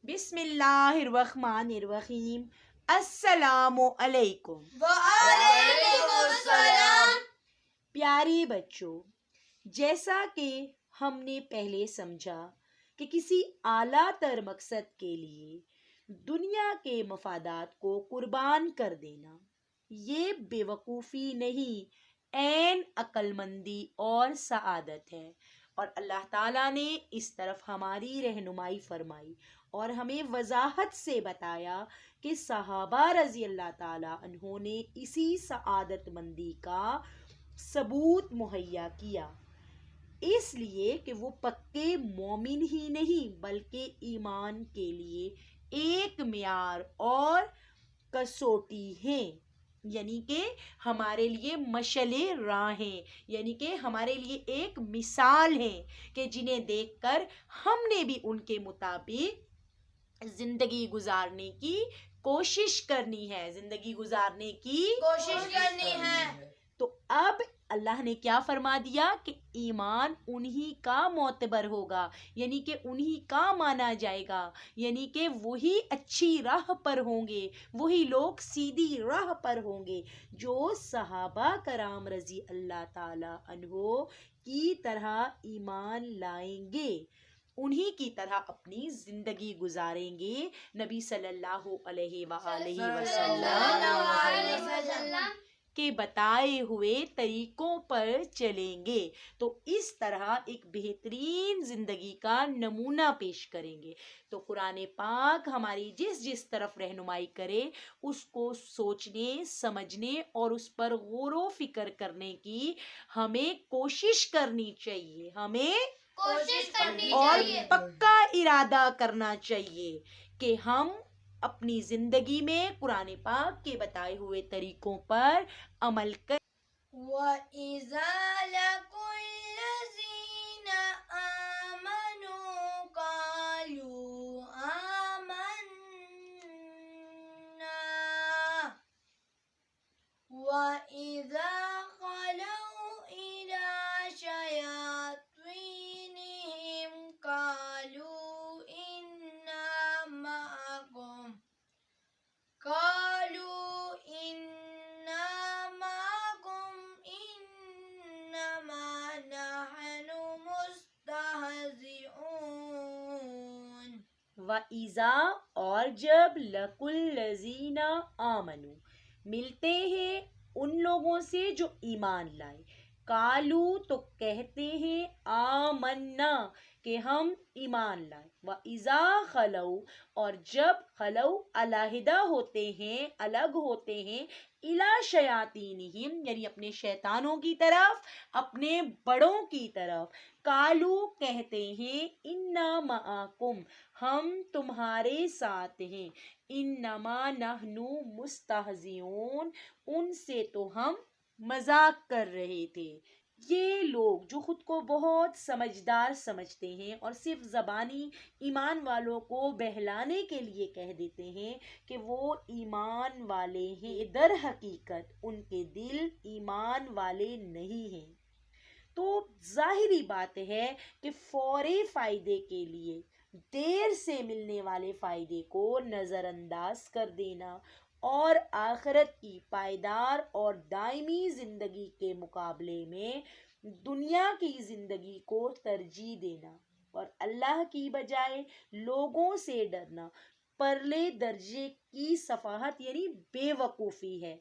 بسم اللہ الرحمن الرحیم۔ السلام علیکم۔ وعلیکم السلام۔ پیاری بچوں، جیسا کہ ہم نے پہلے سمجھا کہ کسی اعلیٰ تر مقصد کے لیے دنیا کے مفادات کو قربان کر دینا یہ بے وقوفی نہیں، عین عقل مندی اور سعادت ہے۔ اور اللہ تعالیٰ نے اس طرف ہماری رہنمائی فرمائی اور ہمیں وضاحت سے بتایا کہ صحابہ رضی اللہ تعالیٰ عنہ نے اسی سعادت مندی کا ثبوت مہیا کیا، اس لیے کہ وہ پکے مومن ہی نہیں بلکہ ایمان کے لیے ایک معیار اور کسوٹی ہیں، یعنی کہ ہمارے لیے مشعل راہ ہیں، یعنی کہ ہمارے لیے ایک مثال ہیں کہ جنہیں دیکھ کر ہم نے بھی ان کے مطابق زندگی گزارنے کی کوشش کرنی ہے، زندگی گزارنے کی کوشش کرنی ہے۔ تو اب اللہ نے کیا فرما دیا کہ ایمان انہی کا معتبر ہوگا، یعنی کہ انہی کا مانا جائے گا، یعنی کہ وہی اچھی راہ پر ہوں گے، وہی لوگ سیدھی راہ پر ہوں گے جو صحابہ کرام رضی اللہ تعالی عنہ کی طرح ایمان لائیں گے، انہی کی طرح اپنی زندگی گزاریں گے، نبی صلی اللہ علیہ وآلہ وسلم کے بتائے ہوئے طریقوں پر چلیں گے، تو اس طرح ایک بہترین زندگی کا نمونہ پیش کریں گے۔ تو قرآن پاک ہماری جس طرف رہنمائی کرے اس کو سوچنے، سمجھنے اور اس پر غور و فکر کرنے کی ہمیں کوشش کرنی چاہیے، ہمیں کوشش کرنی اور چاہیے۔ پکا ارادہ کرنا چاہیے کہ ہم اپنی زندگی میں قرآن پاک کے بتائے ہوئے طریقوں پر عمل کریں۔ وَإِذَا لَقُوا الَّذِينَ آمَنُوا قَالُوا آمَنَّا وَإِذَا خَلَوْا إِلَى شَيَاطِينِهِمْ قَالُوا إِنَّا مَعَكُمْ إِنَّمَا نَحْنُ مُسْتَهْزِئُونَ۔ وَإِذَا اور جب لَقُوا الَّذِينَ آمَنُوا ملتے ہیں ان لوگوں سے جو ایمان لائے، قالو تو کہتے ہیں آمنا کہ ہم ایمان لائے، وَإِذَا خَلَوْا اور جب خلو علیحدہ ہوتے ہیں، الگ ہوتے ہیں، اِلیٰ شیاطینہم یعنی اپنے شیطانوں کی طرف، اپنے بڑوں کی طرف، قالو کہتے ہیں انا معکم ہم تمہارے ساتھ ہیں، انما نحن مستہزئون ان سے تو ہم مذاق کر رہے تھے۔ یہ لوگ جو خود کو بہت سمجھدار سمجھتے ہیں اور صرف زبانی ایمان والوں کو بہلانے کے لیے کہہ دیتے ہیں کہ وہ ایمان والے ہیں، در حقیقت ان کے دل ایمان والے نہیں ہیں۔ تو ظاہری بات ہے کہ فوری فائدے کے لیے دیر سے ملنے والے فائدے کو نظر انداز کر دینا اور آخرت کی پائیدار اور دائمی زندگی کے مقابلے میں دنیا کی زندگی کو ترجیح دینا اور اللہ کی بجائے لوگوں سے ڈرنا پرلے درجے کی سفاہت یعنی بے وقوفی ہے۔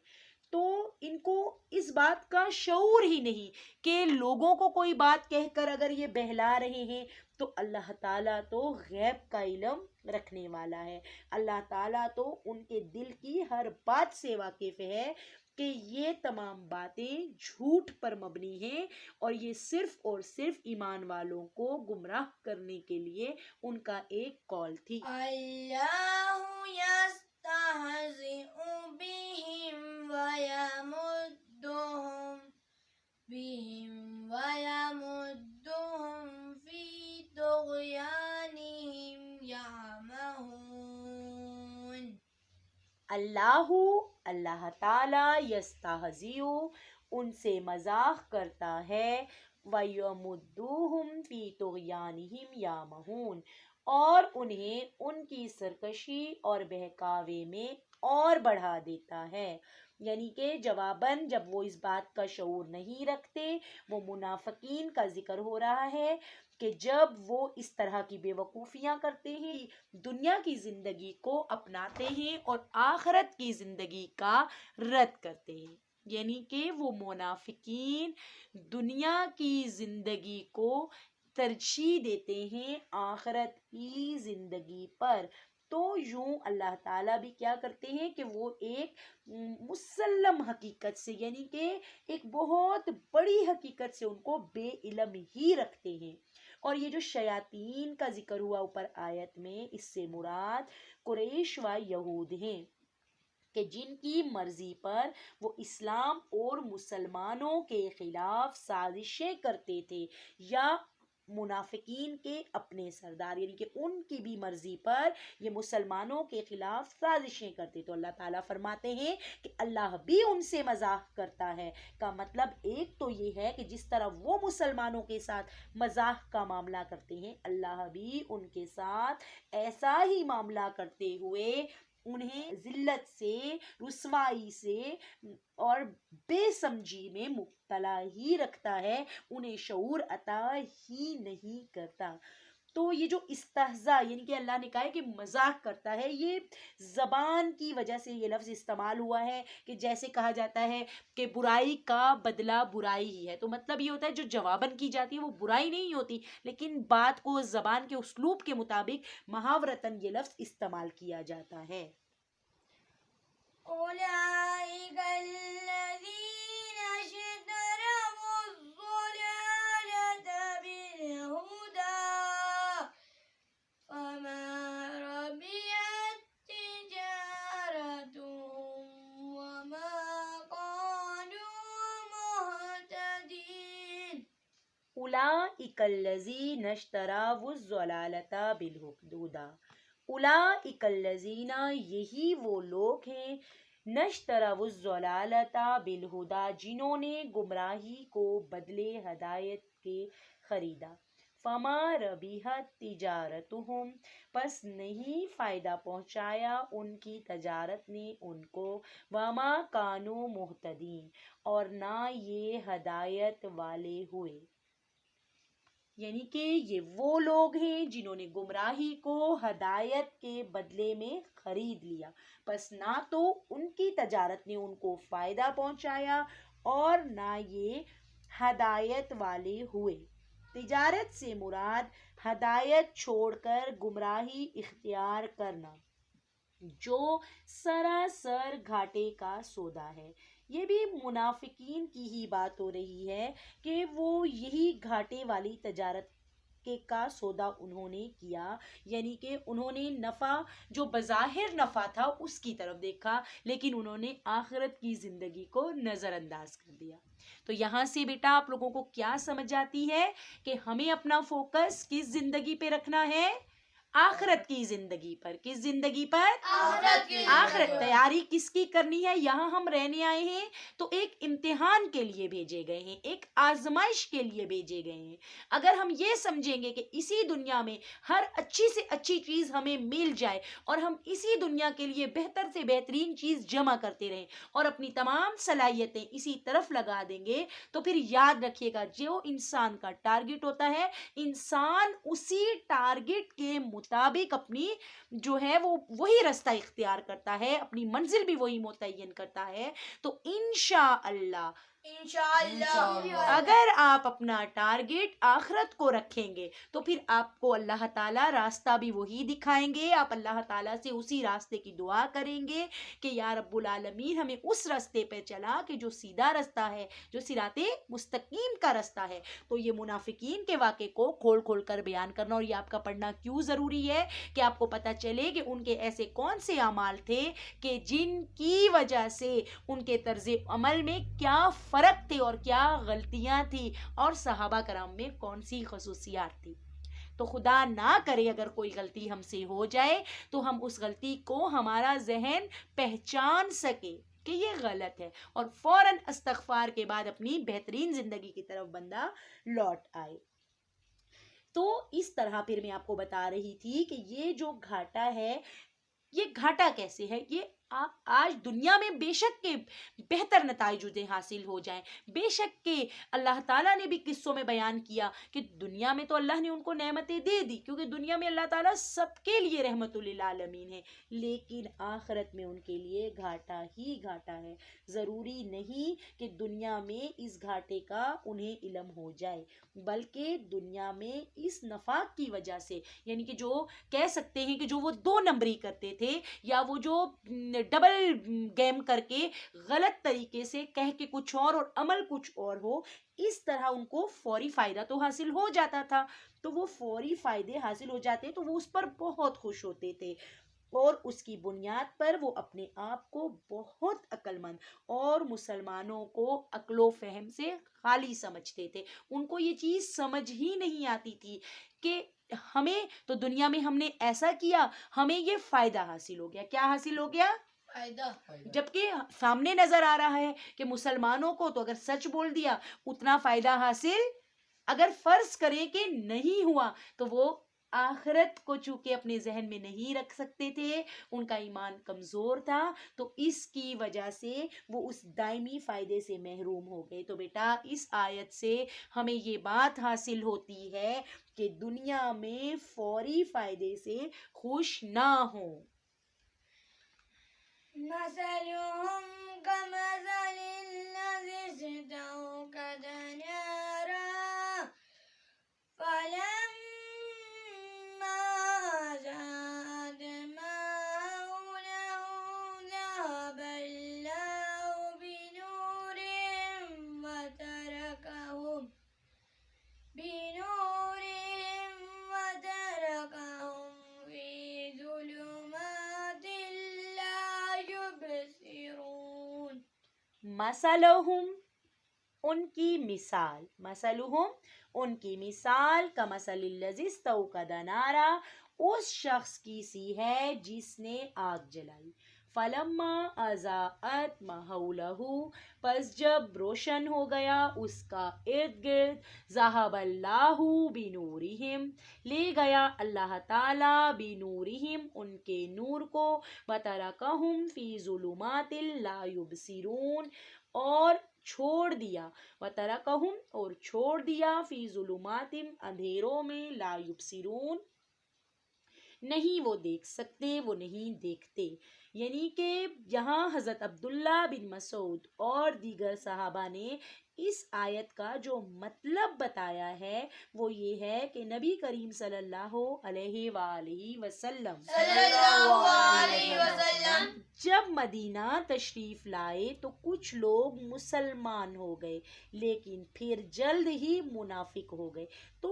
تو ان کو اس بات کا شعور ہی نہیں کہ لوگوں کو کوئی بات کہہ کر اگر یہ بہلا رہے ہیں تو اللہ تعالیٰ تو غیب کا علم رکھنے والا ہے، اللہ تعالیٰ تو ان کے دل کی ہر بات سے واقف ہے کہ یہ تمام باتیں جھوٹ پر مبنی ہیں اور یہ صرف اور صرف ایمان والوں کو گمراہ کرنے کے لیے ان کا ایک قول تھی۔ اللہ یستہزئ بہم ویمدہم فی طغیانہم یعمہون۔ اللہ تعالیٰ یستہزئ ان سے مذاق کرتا ہے، وَیَمُدُّوهُمْ فِی طُغْیَانِہِمْ یَعْمَہُونَ اور انہیں ان کی سرکشی اور بہکاوے میں اور بڑھا دیتا ہے۔ یعنی کہ جواباً جب وہ اس بات کا شعور نہیں رکھتے، وہ منافقین کا ذکر ہو رہا ہے کہ جب وہ اس طرح کی بے وقوفیاں کرتے ہیں، دنیا کی زندگی کو اپناتے ہیں اور آخرت کی زندگی کا رد کرتے ہیں۔ یعنی کہ وہ منافقین دنیا کی زندگی کو ترجیح دیتے ہیں آخرت کی زندگی پر۔ تو یوں اللہ تعالیٰ بھی کیا کرتے ہیں کہ وہ ایک مسلم حقیقت سے، یعنی کہ ایک بہت بڑی حقیقت سے ان کو بے علم ہی رکھتے ہیں۔ اور یہ جو شیاطین کا ذکر ہوا اوپر آیت میں، اس سے مراد قریش و یہود ہیں کہ جن کی مرضی پر وہ اسلام اور مسلمانوں کے خلاف سازشیں کرتے تھے، یا منافقین کے اپنے سردار، یعنی کہ ان کی بھی مرضی پر یہ مسلمانوں کے خلاف سازشیں کرتے، تو اللہ تعالیٰ فرماتے ہیں کہ اللہ بھی ان سے مزاح کرتا ہے۔ کا مطلب ایک تو یہ ہے کہ جس طرح وہ مسلمانوں کے ساتھ مزاح کا معاملہ کرتے ہیں، اللہ بھی ان کے ساتھ ایسا ہی معاملہ کرتے ہوئے انہیں ذلت سے، رسوائی سے اور بے سمجھی میں مبتلا ہی رکھتا ہے، انہیں شعور عطا ہی نہیں کرتا۔ تو یہ جو استہزاء، یعنی کہ اللہ نے کہا ہے کہ مذاق کرتا ہے، یہ زبان کی وجہ سے یہ لفظ استعمال ہوا ہے کہ جیسے کہا جاتا ہے کہ برائی کا بدلہ برائی ہی ہے، تو مطلب یہ ہوتا ہے جو جواباً کی جاتی ہے وہ برائی نہیں ہوتی، لیکن بات کو زبان کے اسلوب کے مطابق محاورتاً یہ لفظ استعمال کیا جاتا ہے۔ أولئك الذين اشتروا الضلالة بالهدى فما ربحت تجارتهم وما كانوا مهتدين۔ اولئک الذین اشتروا الضلالۃ بالہدی، اولئک الذین، یہی وہ لوگ ہیں، نشتروا الضلالۃ بالہدی، جنہوں نے گمراہی کو بدلے ہدایت کے خریدا، فما ربحت تجارتہم، پس نہیں فائدہ پہنچایا ان کی تجارت نے ان کو، وما کانوا مہتدین، اور نہ یہ ہدایت والے ہوئے۔ یعنی کہ یہ وہ لوگ ہیں جنہوں نے گمراہی کو ہدایت کے بدلے میں خرید لیا، پس نہ تو ان کی تجارت نے ان کو فائدہ پہنچایا اور نہ یہ ہدایت والے ہوئے۔ تجارت سے مراد ہدایت چھوڑ کر گمراہی اختیار کرنا، جو سراسر گھاٹے کا سودا ہے۔ یہ بھی منافقین کی ہی بات ہو رہی ہے کہ وہ یہی گھاٹے والی تجارت کا سودا انہوں نے کیا، یعنی کہ انہوں نے نفع جو بظاہر نفع تھا اس کی طرف دیکھا، لیکن انہوں نے آخرت کی زندگی کو نظر انداز کر دیا۔ تو یہاں سے بیٹا آپ لوگوں کو کیا سمجھ آتی ہے کہ ہمیں اپنا فوکس کس زندگی پہ رکھنا ہے؟ آخرت کی زندگی پر۔ کس زندگی پر؟ آخرت۔ تیاری کس کی کرنی ہے؟ یہاں ہم رہنے آئے ہیں تو ایک امتحان کے لیے بھیجے گئے ہیں، ایک آزمائش کے لیے بھیجے گئے ہیں۔ اگر ہم یہ سمجھیں گے کہ اسی دنیا میں ہر اچھی سے اچھی چیز ہمیں مل جائے اور ہم اسی دنیا کے لیے بہتر سے بہترین چیز جمع کرتے رہیں اور اپنی تمام صلاحیتیں اسی طرف لگا دیں گے، تو پھر یاد رکھیے گا جو انسان کا ٹارگٹ ہوتا ہے، انسان اسی ٹارگٹ کے مطابق اپنی جو ہے وہ وہی راستہ اختیار کرتا ہے، اپنی منزل بھی وہی متعین کرتا ہے۔ تو انشاءاللہ اگر آپ اپنا ٹارگٹ آخرت کو رکھیں گے تو پھر آپ کو اللہ تعالیٰ راستہ بھی وہی دکھائیں گے، آپ اللہ تعالیٰ سے اسی راستے کی دعا کریں گے کہ یا رب العالمین ہمیں اس راستے پہ چلا کہ جو سیدھا راستہ ہے، جو صراط مستقیم کا راستہ ہے۔ تو یہ منافقین کے واقعے کو کھول کھول کر بیان کرنا، اور یہ آپ کا پڑھنا کیوں ضروری ہے کہ آپ کو پتہ چلے کہ ان کے ایسے کون سے اعمال تھے کہ جن کی وجہ سے ان کے طرز عمل میں کیا فرق تھے اور کیا غلطیاں تھی، اور صحابہ کرام میں کون سی خصوصیات تھی۔ تو خدا نہ کرے اگر کوئی غلطی ہم سے ہو جائے تو ہم اس غلطی کو ہمارا ذہن پہچان سکے کہ یہ غلط ہے، اور فوراً استغفار کے بعد اپنی بہترین زندگی کی طرف بندہ لوٹ آئے۔ تو اس طرح پھر میں آپ کو بتا رہی تھی کہ یہ جو گھاٹا ہے، یہ گھاٹا کیسے ہے؟ یہ آج دنیا میں بے شک کے بہتر نتائج حاصل ہو جائیں، بے شک کہ اللہ تعالیٰ نے بھی قصوں میں بیان کیا کہ دنیا میں تو اللہ نے ان کو نعمتیں دے دی، کیونکہ دنیا میں اللہ تعالیٰ سب کے لیے رحمت للعالمین ہے، لیکن آخرت میں ان کے لیے گھاٹا ہی گھاٹا ہے۔ ضروری نہیں کہ دنیا میں اس گھاٹے کا انہیں علم ہو جائے، بلکہ دنیا میں اس نفاق کی وجہ سے، یعنی کہ جو کہہ سکتے ہیں کہ جو وہ 2 نمبری کرتے تھے، یا وہ جو ڈبل گیم کر کے غلط طریقے سے کہہ کے کچھ اور عمل کچھ اور ہو، اس طرح ان کو فوری فائدہ تو حاصل ہو جاتا تھا، تو وہ فوری فائدے حاصل ہو جاتے تو وہ اس پر بہت خوش ہوتے تھے، اور اس کی بنیاد پر وہ اپنے آپ کو بہت عقل مند اور مسلمانوں کو عقل و فہم سے خالی سمجھتے تھے۔ ان کو یہ چیز سمجھ ہی نہیں آتی تھی کہ ہمیں تو دنیا میں ہم نے ایسا کیا، ہمیں یہ فائدہ حاصل ہو گیا۔ کیا حاصل ہو گیا؟ فائدہ۔ جبکہ سامنے نظر آ رہا ہے کہ مسلمانوں کو تو اگر سچ بول دیا اتنا فائدہ حاصل، اگر فرض کریں کہ نہیں ہوا تو وہ آخرت کو چونکہ اپنے ذہن میں نہیں رکھ سکتے تھے، ان کا ایمان کمزور تھا، تو اس کی وجہ سے وہ اس دائمی فائدے سے محروم ہو گئے۔ تو بیٹا اس آیت سے ہمیں یہ بات حاصل ہوتی ہے کہ دنیا میں فوری فائدے سے خوش نہ ہوں۔ مثلهم كمثل الذي استوقد نارا فلما أضاءت ما حوله ذهب الله بنورهم وتركهم في ظلمات لا يبصرون۔ مثلہم ان کی مثال، مثلہم ان کی مثال کمثل الذی استوقد نارا اس شخص کی سی ہے جس نے آگ جلائی، فلما اضاءت ما حولہ پس جب روشن ہو گیا اس کا ارد گرد، ذہب اللہ بنورہم لے گیا اللہ تعالیٰ بنورہم ان کے نور کو، وترکہم فی ظلمات لا یبصرون اور چھوڑ دیا، وترکہم اور چھوڑ دیا فی ظلمات اندھیروں میں، لا یبصرون نہیں وہ دیکھ سکتے، وہ نہیں دیکھتے۔ یعنی کہ یہاں حضرت عبداللہ بن مسعود اور دیگر صحابہ نے اس آیت کا جو مطلب بتایا ہے وہ یہ ہے کہ نبی کریم صلی اللہ علیہ وآلہ وسلم جب مدینہ تشریف لائے تو کچھ لوگ مسلمان ہو گئے، لیکن پھر جلد ہی منافق ہو گئے۔ تو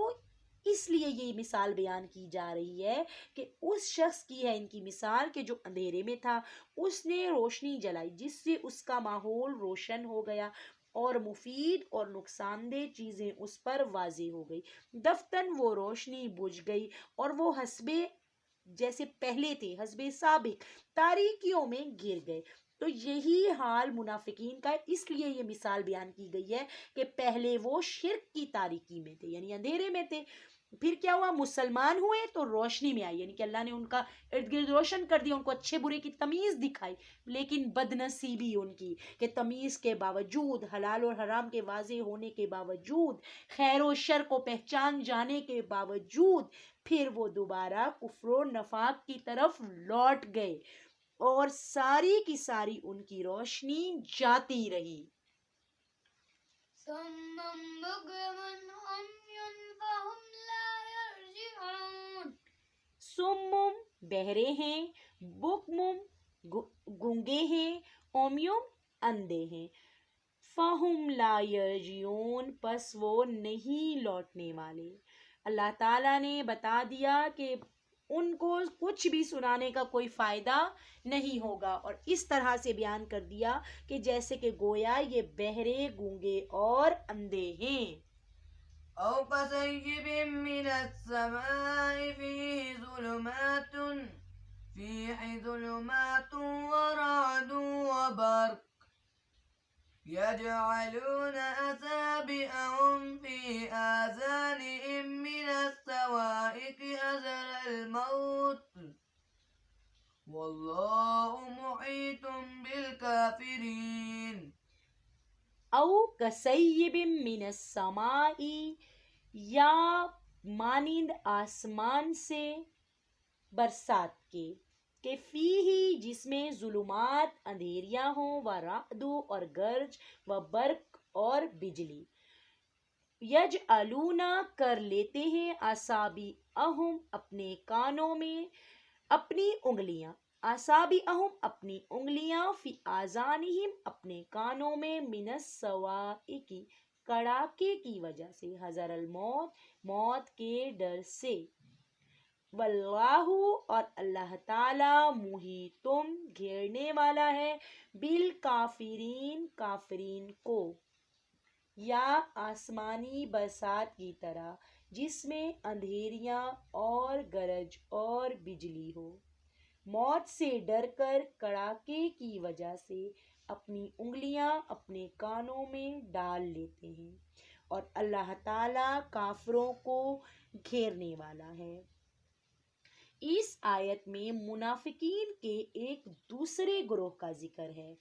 اس لیے یہ مثال بیان کی جا رہی ہے کہ اس شخص کی ہے ان کی مثال کہ جو اندھیرے میں تھا، اس نے روشنی جلائی جس سے اس کا ماحول روشن ہو گیا اور مفید اور نقصان دہ چیزیں اس پر واضح ہو گئی، دفتن وہ روشنی بجھ گئی اور وہ حسب جیسے پہلے تھے حسب سابق تاریکیوں میں گر گئے۔ تو یہی حال منافقین کا، اس لیے یہ مثال بیان کی گئی ہے کہ پہلے وہ شرک کی تاریکی میں تھے، یعنی اندھیرے میں تھے، پھر کیا ہوا مسلمان ہوئے تو روشنی میں آئی، یعنی کہ اللہ نے ان کا ارد گرد روشن کر دیا، ان کو اچھے برے کی تمیز دکھائی، لیکن بد نصیبی ان کی کہ تمیز کے باوجود، حلال اور حرام کے واضح ہونے کے باوجود، خیر و شر کو پہچان جانے کے باوجود پھر وہ دوبارہ کفر و نفاق کی طرف لوٹ گئے اور ساری کی ساری ان کی روشنی جاتی رہی۔ سمم بہرے ہیں، بکمم گونگے ہیں، اومیوم اندھے ہیں، فہم لا یرجعون پس وہ نہیں لوٹنے والے۔ اللہ تعالیٰ نے بتا دیا کہ ان کو کچھ بھی سنانے کا کوئی فائدہ نہیں ہوگا، اور اس طرح سے بیان کر دیا کہ جیسے کہ گویا یہ بہرے، گونگے اور اندھے ہیں۔ أو كصيب من السماء فيه ظلمات ورعد وبرق يجعلون أصابعهم في آذانهم من الصواعق حذر الموت والله محيط بالكافرين او کسیب من السماء، یا مانند آسمان سے برسات کے، کہ فیہی جس میں ظلمات اندھیریاں ہوں، و رعد اور گرج، و برق اور بجلی، یجعلون کر لیتے ہیں، اصابعہم اپنے کانوں میں، اپنی انگلیاں، اصابعہم اپنی انگلیاں، فی آذانہم اپنے کانوں میں، من الصواعق کڑاکے کی وجہ سے، حذر الموت موت کے ڈر سے، واللہ اور اللہ تعالی، محیطم گھیرنے والا ہے، بالکافرین کافرین کو، یا آسمانی برسات کی طرح جس میں اندھیریاں اور گرج اور بجلی ہو، موت سے ڈر کر کڑاکے کی وجہ سے اپنی انگلیاں اپنے کانوں میں ڈال لیتے ہیں، اور اللہ تعالیٰ کافروں کو گھیرنے والا ہے۔ اس آیت میں منافقین کے ایک دوسرے گروہ کا ذکر ہے۔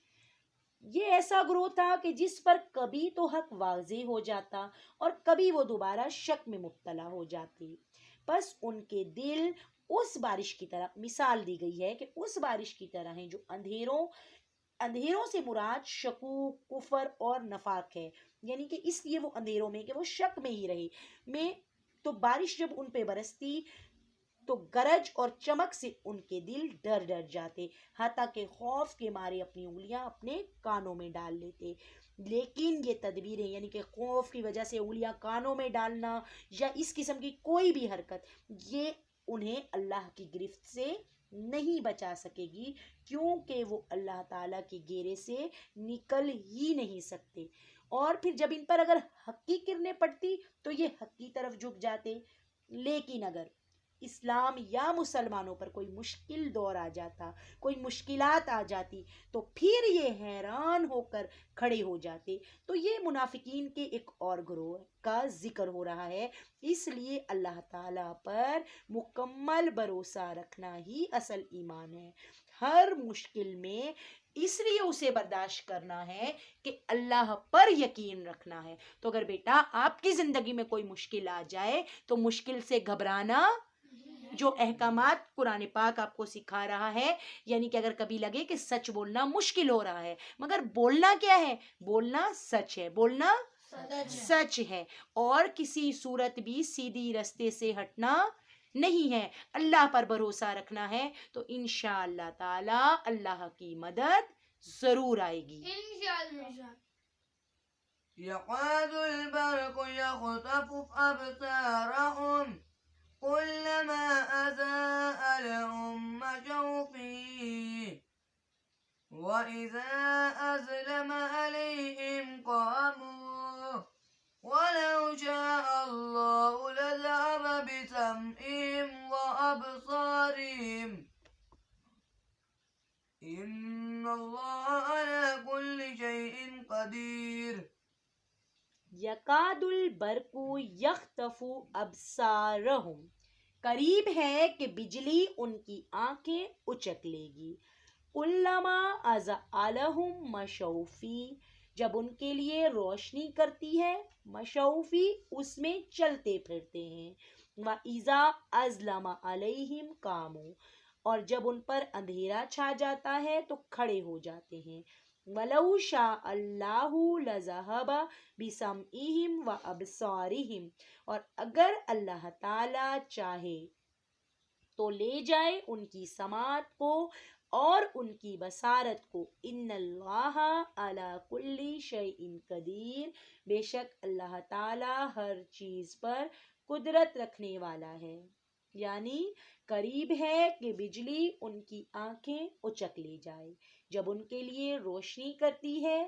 یہ ایسا گروہ تھا کہ جس پر کبھی تو حق واضح ہو جاتا اور کبھی وہ دوبارہ شک میں مبتلا ہو جاتے، بس ان کے دل اس بارش کی طرح، مثال دی گئی ہے کہ اس بارش کی طرح ہیں جو اندھیروں سے مراد شکوک، کفر اور نفاق ہے، یعنی کہ اس لیے وہ اندھیروں میں کہ وہ شک میں ہی رہے میں، تو بارش جب ان پہ برستی تو گرج اور چمک سے ان کے دل ڈر جاتے، حتیٰ کہ خوف کے مارے اپنی انگلیاں اپنے کانوں میں ڈال لیتے۔ لیکن یہ تدبیریں، یعنی کہ خوف کی وجہ سے انگلیاں کانوں میں ڈالنا یا اس قسم کی کوئی بھی حرکت، یہ انہیں اللہ کی گرفت سے نہیں بچا سکے گی، کیونکہ وہ اللہ تعالیٰ کے گھیرے سے نکل ہی نہیں سکتے، اور پھر جب ان پر اگر حق کی کرنیں پڑتی تو یہ حق کی طرف جھک جاتے۔ لیکن اگر اسلام یا مسلمانوں پر کوئی مشکل دور آ جاتا، کوئی مشکلات آ جاتی، تو پھر یہ حیران ہو کر کھڑے ہو جاتے۔ تو یہ منافقین کے ایک اور گروہ کا ذکر ہو رہا ہے، اس لیے اللہ تعالیٰ پر مکمل بھروسہ رکھنا ہی اصل ایمان ہے۔ ہر مشکل میں اس لیے اسے برداشت کرنا ہے کہ اللہ پر یقین رکھنا ہے۔ تو اگر بیٹا آپ کی زندگی میں کوئی مشکل آ جائے تو مشکل سے گھبرانا، جو احکامات قرآن پاک آپ کو سکھا رہا ہے، یعنی کہ اگر کبھی لگے کہ سچ بولنا مشکل ہو رہا ہے، مگر بولنا کیا ہے؟ بولنا سچ ہے، بولنا سچ ہے، اور کسی صورت بھی سیدھی رستے سے ہٹنا نہیں ہے، اللہ پر بھروسہ رکھنا ہے، تو انشاءاللہ تعالی اللہ کی مدد ضرور آئے گی۔ يقاد البرق يخطف أبصارهم كلما أضاء لهم مشوا فيه وإذا أظلم عليهم قاموا ولو شاء الله لذهب بسمعهم وأبصارهم إن الله على كل شيء قدير۔ یکاد البرق یخطف ابصارہم، قریب ہے کہ بجلی ان کی آنکھیں اچک لے گی، کلما اضاء لہم مشوا فیہ، جب ان کے لیے روشنی کرتی ہے، مشوا فیہ اس میں چلتے پھرتے ہیں، وَإِذَا أَظْلَمَ عَلَيْهِمْ قَامُوا، اور جب ان پر اندھیرا چھا جاتا ہے تو کھڑے ہو جاتے ہیں، وَلَوْ شَاءَ اللَّهُ لَذَهَبَ بِسَمْعِهِمْ وَأَبْصَارِهِمْ، اور اگر اللہ تعالیٰ چاہے تو لے جائے ان کی سماعت کو اور ان کی بصارت کو، ان اللہ علی کل شیء قدیر، بے شک اللہ تعالیٰ ہر چیز پر قدرت رکھنے والا ہے، یعنی قریب ہے کہ بجلی ان کی آنکھیں اچک لے جائے، جب ان کے لیے روشنی کرتی ہے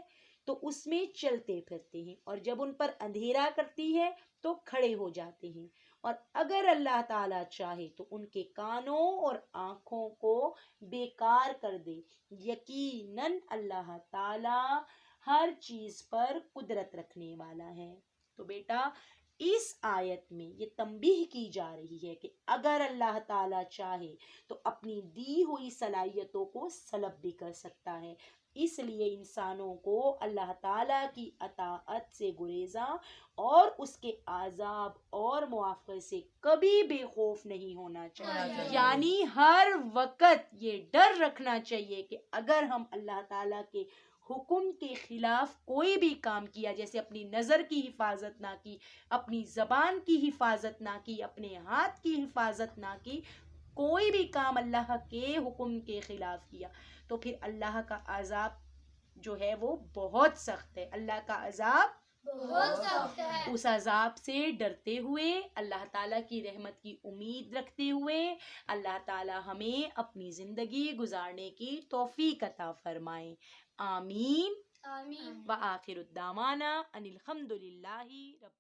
تو اس میں چلتے پھرتے ہیں، اور جب ان پر اندھیرا کرتی ہے تو کھڑے ہو جاتے ہیں، اور اگر اللہ تعالیٰ چاہے تو ان کے کانوں اور آنکھوں کو بیکار کر دے، یقیناً اللہ تعالیٰ ہر چیز پر قدرت رکھنے والا ہے۔ تو بیٹا اس آیت میں یہ تنبیہ کی جا رہی ہے کہ اگر اللہ تعالیٰ چاہے تو اپنی دی ہوئی صلاحیتوں کو سلب بھی کر سکتا ہے، اس لیے انسانوں کو اللہ تعالیٰ کی اطاعت سے گریزاں اور اس کے عذاب اور مواقع سے کبھی بے خوف نہیں ہونا چاہیے، یعنی ہر وقت یہ ڈر رکھنا چاہیے کہ اگر ہم اللہ تعالیٰ کے حکم کے خلاف کوئی بھی کام کیا، جیسے اپنی نظر کی حفاظت نہ کی، اپنی زبان کی حفاظت نہ کی، اپنے ہاتھ کی حفاظت نہ کی، کوئی بھی کام اللہ کے حکم کے خلاف کیا تو پھر اللہ کا عذاب جو ہے وہ بہت سخت ہے، اللہ کا عذاب بہت سخت ہے۔ اس عذاب سے ڈرتے ہوئے، اللہ تعالیٰ کی رحمت کی امید رکھتے ہوئے اللہ تعالیٰ ہمیں اپنی زندگی گزارنے کی توفیق عطا فرمائے، آمین۔ آمین۔ وآخر الدعوانا ان الحمد للہ رب